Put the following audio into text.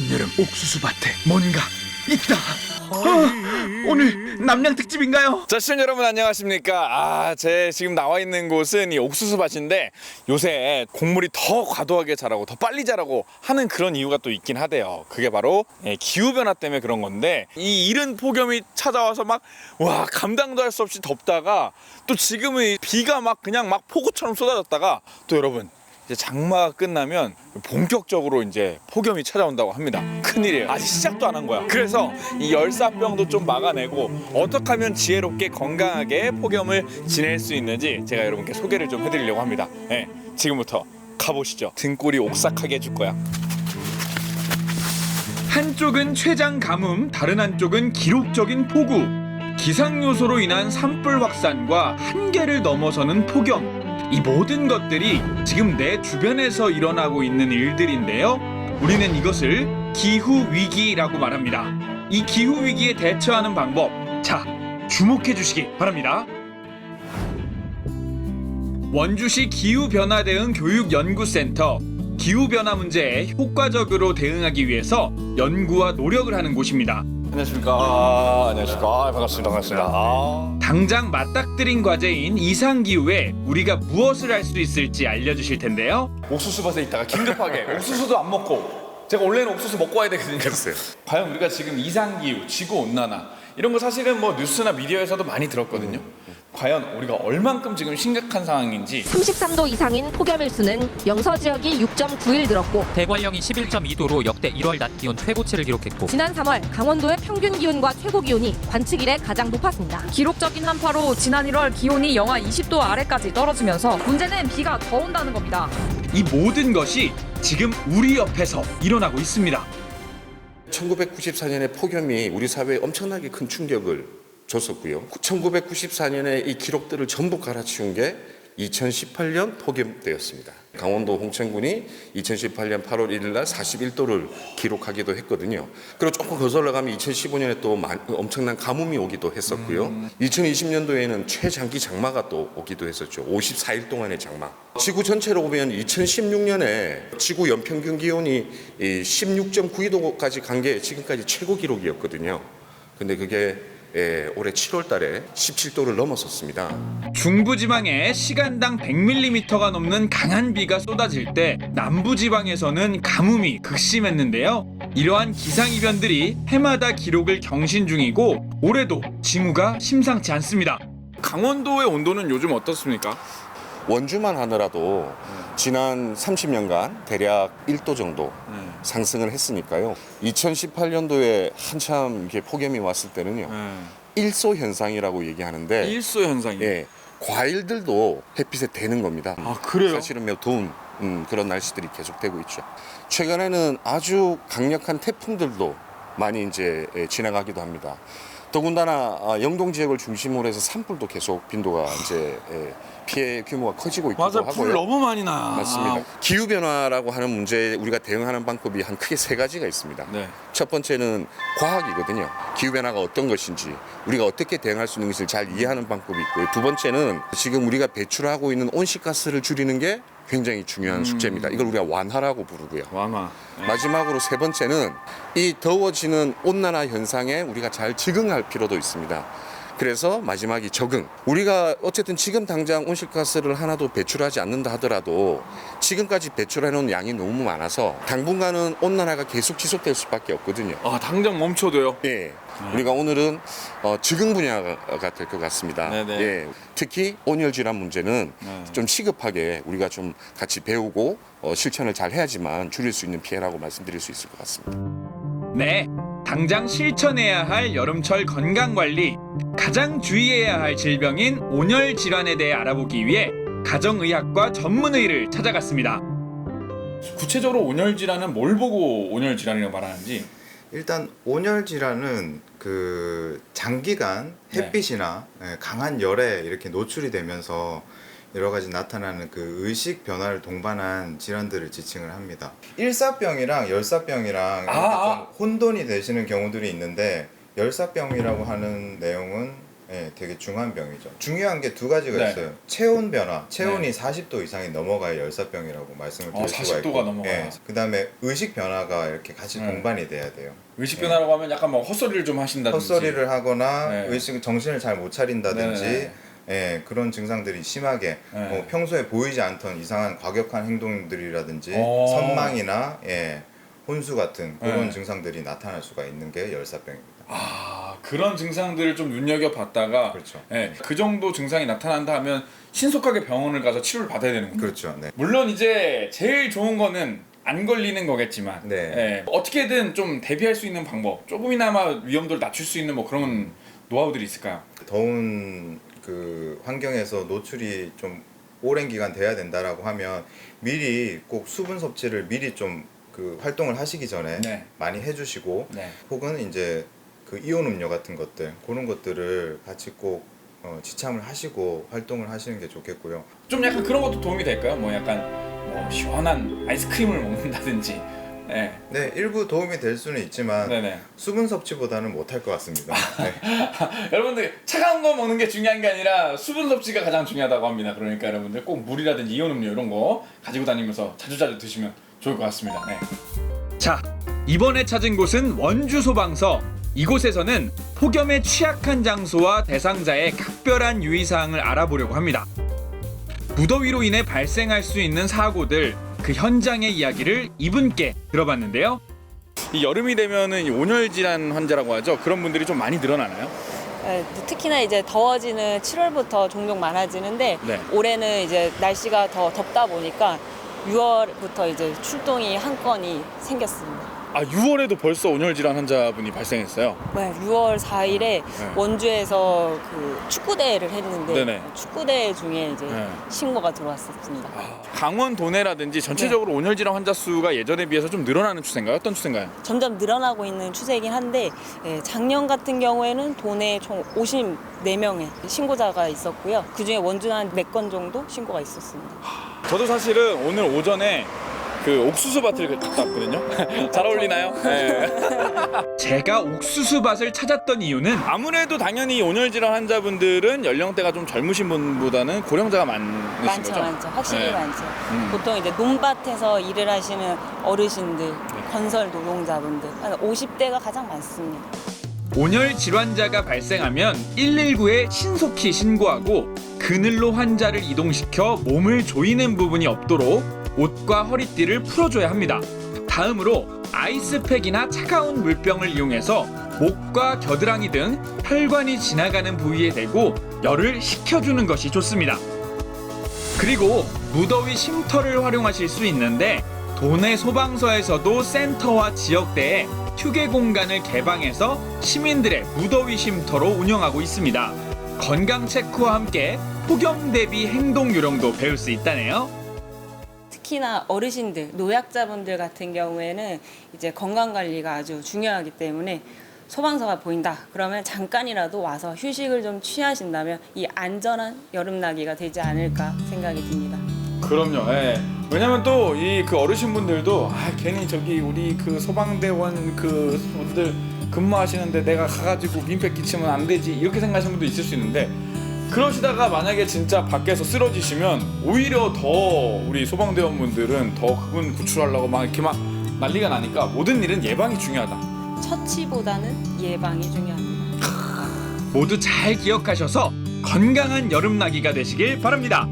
한여름 옥수수밭에 뭔가 있다. 오늘 남양 특집인가요? 자, 시청자 여러분 안녕하십니까? 제 지금 나와 있는 곳은 이 옥수수 밭인데 요새 곡물이 더 과도하게 자라고 더 빨리 자라고 하는 그런 이유가 또 있긴 하대요. 그게 바로 기후 변화 때문에 그런 건데, 이 이른 폭염이 찾아와서 막 감당도 할 수 없이 덥다가 또 지금은 비가 막 그냥 막 폭우처럼 쏟아졌다가 또 여러분 이제 장마가 끝나면 본격적으로 이제 폭염이 찾아온다고 합니다. 큰일이에요. 아직 시작도 안 한 거야. 그래서 이 열사병도 좀 막아내고 어떻게 하면 지혜롭게 건강하게 폭염을 지낼 수 있는지 제가 여러분께 소개를 좀 해드리려고 합니다. 네, 지금부터 가보시죠. 등골이 옥삭하게 해줄 거야. 한쪽은 최장 가뭄, 다른 한쪽은 기록적인 폭우. 기상 요소로 인한 산불 확산과 한계를 넘어서는 폭염. 이 모든 것들이 지금 내 주변에서 일어나고 있는 일들인데요. 우리는 이것을 기후위기라고 말합니다. 이 기후위기에 대처하는 방법, 자, 주목해 주시기 바랍니다. 원주시 기후변화대응 교육연구센터, 기후변화 문제에 효과적으로 대응하기 위해서 연구와 노력을 하는 곳입니다. 안녕하십니까. 안녕하십니까. 반갑습니다. 당장 맞닥뜨린 과제인 이상기후에 우리가 무엇을 할 수 있을지 알려주실 텐데요. 옥수수밭에 있다가 긴급하게 옥수수도 안 먹고, 제가 원래는 옥수수 먹고 와야 되거든요. 글쎄요. 과연 우리가 지금 이상기후, 지구온난화 이런 거 사실은 뭐 뉴스나 미디어에서도 많이 들었거든요. 과연 우리가 얼만큼 지금 심각한 상황인지. 33도 이상인 폭염일수는 영서 지역이 6.9일 늘었고, 대관령이 11.2도로 역대 1월 낮 기온 최고치를 기록했고, 지난 3월 강원도의 평균 기온과 최고 기온이 관측 이래 가장 높았습니다. 기록적인 한파로 지난 1월 기온이 영하 20도 아래까지 떨어지면서 문제는 비가 더 온다는 겁니다. 이 모든 것이 지금 우리 옆에서 일어나고 있습니다. 1994년에 폭염이 우리 사회에 엄청나게 큰 충격을 줬었고요. 1994년에 이 기록들을 전부 갈아치운 게 2018년 폭염 때였습니다. 강원도 홍천군이 2018년 8월 1일 날 41도를 기록하기도 했거든요. 그리고 조금 거슬러 가면 2015년에 또 엄청난 가뭄이 오기도 했었고요. 2020년도에는 최장기 장마가 또 오기도 했었죠. 54일 동안의 장마. 지구 전체로 보면 2016년에 지구 연평균 기온이 16.92도까지 간 게 지금까지 최고 기록이었거든요. 근데 그게 올해 7월 달에 17도를 넘어섰습니다. 중부지방에 시간당 100mm가 넘는 강한 비가 쏟아질 때 남부지방에서는 가뭄이 극심했는데요. 이러한 기상이변들이 해마다 기록을 경신 중이고 올해도 징후가 심상치 않습니다. 강원도의 온도는 요즘 어떻습니까? 원주만 하더라도 지난 30년간 대략 1도 정도 상승을 했으니까요. 2018년도에 한참 이렇게 폭염이 왔을 때는요. 일소 현상이라고 얘기하는데, 일소 현상이. 예, 과일들도 햇빛에 대는 겁니다. 아, 그래요? 사실은 매우 더운 그런 날씨들이 계속되고 있죠. 최근에는 아주 강력한 태풍들도 많이 이제 지나가기도 합니다. 더군다나 영동 지역을 중심으로 해서 산불도 계속 빈도가 이제 피해 규모가 커지고 있기도 맞아, 하고요. 불 너무 많이 나. 맞습니다. 기후 변화라고 하는 문제에 우리가 대응하는 방법이 한 크게 세 가지가 있습니다. 네. 첫 번째는 과학이거든요. 기후 변화가 어떤 것인지, 우리가 어떻게 대응할 수 있는 것을 잘 이해하는 방법이 있고요. 두 번째는 지금 우리가 배출하고 있는 온실가스를 줄이는 게 굉장히 중요한 숙제입니다. 이걸 우리가 완화라고 부르고요. 완화. 마지막으로 세 번째는 이 더워지는 온난화 현상에 우리가 잘 적응할 필요도 있습니다. 그래서 마지막이 적응. 우리가 어쨌든 지금 당장 온실가스를 하나도 배출하지 않는다 하더라도 지금까지 배출해놓은 양이 너무 많아서 당분간은 온난화가 계속 지속될 수밖에 없거든요. 당장 멈춰도요? 예. 우리가 오늘은 적응 분야가 될 것 같습니다. 네네. 예. 특히 온열 질환 문제는 좀 시급하게 우리가 좀 같이 배우고 실천을 잘 해야지만 줄일 수 있는 피해라고 말씀드릴 수 있을 것 같습니다. 네, 당장 실천해야 할 여름철 건강관리, 가장 주의해야 할 질병인 온열 질환에 대해 알아보기 위해 가정의학과 전문의를 찾아갔습니다. 구체적으로 온열 질환은 뭘 보고 온열 질환이라고 말하는지. 일단 온열 질환은 그 장기간 햇빛이나 강한 열에 이렇게 노출이 되면서 여러 가지 나타나는 그 의식 변화를 동반한 질환들을 지칭을 합니다. 일사병이랑 열사병이랑 이렇게 좀 혼돈이 되시는 경우들이 있는데, 열사병이라고 하는 내용은 예, 되게 중요한 병이죠. 중요한 게 두 가지가 네. 있어요. 체온 변화, 체온이 네. 40도 이상이 넘어가야 열사병이라고 말씀을 드릴 수가 40도가 있고, 넘어가요. 그다음에 의식 변화가 이렇게 같이 네. 동반이 돼야 돼요. 의식 변화라고 하면 약간 뭐 헛소리를 좀 하신다든지. 헛소리를 하거나 네. 의식 정신을 잘 못 차린다든지 네. 예, 그런 증상들이 심하게 네. 뭐 평소에 보이지 않던 이상한 과격한 행동들이라든지 오. 선망이나 예, 혼수 같은 그런 네. 증상들이 나타날 수가 있는 게 열사병입니다. 아, 그런 증상들을 좀 눈여겨봤다가 그렇죠. 예, 그 정도 증상이 나타난다 하면 신속하게 병원을 가서 치료를 받아야 되는 거죠. 그렇죠. 네. 물론 이제 제일 좋은 거는 안 걸리는 거겠지만 네. 예, 어떻게든 좀 대비할 수 있는 방법, 조금이나마 위험도를 낮출 수 있는 뭐 그런 노하우들이 있을까요? 더운 그 환경에서 노출이 좀 오랜 기간 돼야 된다라고 하면 미리 꼭 수분 섭취를 미리 좀 그 활동을 하시기 전에 네. 많이 해주시고 네. 혹은 이제 그 이온 음료 같은 것들 그런 것들을 같이 꼭 지참을 하시고 활동을 하시는 게 좋겠고요. 좀 약간 그런 것도 도움이 될까요? 뭐 약간 뭐 시원한 아이스크림을 먹는다든지. 네. 네, 일부 도움이 될 수는 있지만 네네. 수분 섭취보다는 못할 것 같습니다. 네. 여러분들 차가운 거 먹는 게 중요한 게 아니라 수분 섭취가 가장 중요하다고 합니다. 그러니까 여러분들 꼭 물이라든지 이온 음료 이런 거 가지고 다니면서 자주자주 드시면 좋을 것 같습니다. 네. 자, 이번에 찾은 곳은 원주 소방서. 이곳에서는 폭염에 취약한 장소와 대상자의 각별한 유의사항을 알아보려고 합니다. 무더위로 인해 발생할 수 있는 사고들, 그 현장의 이야기를 이분께 들어봤는데요. 이 여름이 되면은 이 온열 질환 환자라고 하죠. 그런 분들이 좀 많이 늘어나나요? 네, 특히나 이제 더워지는 7월부터 종종 많아지는데 네. 올해는 이제 날씨가 더 덥다 보니까 6월부터 이제 출동이 한 건이 생겼습니다. 아, 6월에도 벌써 온열 질환 환자분이 발생했어요. 네, 6월 4일에 원주에서 그 축구대회를 했는데 네네. 축구대회 중에 이제 네. 신고가 들어왔었습니다. 강원 도내라든지 전체적으로 온열 질환 환자 수가 예전에 비해서 좀 늘어나는 추세인가요? 어떤 추세인가요? 점점 늘어나고 있는 추세이긴 한데 작년 같은 경우에는 도내에 총 54명의 신고자가 있었고요. 그중에 원주는 한 4건 정도 신고가 있었습니다. 저도 사실은 오늘 오전에 그 옥수수 밭을 갔다 왔거든요. 잘 어울리나요? 네. 제가 옥수수밭을 찾았던 이유는 아무래도 당연히 온열 질환 환자분들은 연령대가 좀 젊으신 분보다는 고령자가 많으신 많죠, 거죠? 많죠. 확실히 네. 많죠. 보통 이제 논밭에서 일을 하시는 어르신들, 네. 건설 노동자분들, 한 50대가 가장 많습니다. 온열 질환자가 발생하면 119에 신속히 신고하고 그늘로 환자를 이동시켜 몸을 조이는 부분이 없도록 옷과 허리띠를 풀어줘야 합니다. 다음으로 아이스팩이나 차가운 물병을 이용해서 목과 겨드랑이 등 혈관이 지나가는 부위에 대고 열을 식혀주는 것이 좋습니다. 그리고 무더위 쉼터를 활용하실 수 있는데 도내 소방서에서도 센터와 지역대에 휴게 공간을 개방해서 시민들의 무더위 쉼터로 운영하고 있습니다. 건강 체크와 함께 폭염 대비 행동 요령도 배울 수 있다네요. 특히나 어르신들, 노약자분들 같은 경우에는 이제 건강 관리가 아주 중요하기 때문에 소방서가 보인다. 그러면 잠깐이라도 와서 휴식을 좀 취하신다면 이 안전한 여름나기가 되지 않을까 생각이 듭니다. 그럼요. 예. 왜냐면 또 이 그 어르신분들도 괜히 저기 우리 그 소방대원 그 분들 근무하시는데 내가 가가지고 민폐 끼치면 안 되지 이렇게 생각하시는 분도 있을 수 있는데 그러시다가 만약에 진짜 밖에서 쓰러지시면 오히려 더 우리 소방대원분들은 더 그분 구출하려고 막 이렇게 막 난리가 나니까 모든 일은 예방이 중요하다. 처치보다는 예방이 중요합니다. 모두 잘 기억하셔서 건강한 여름나기가 되시길 바랍니다.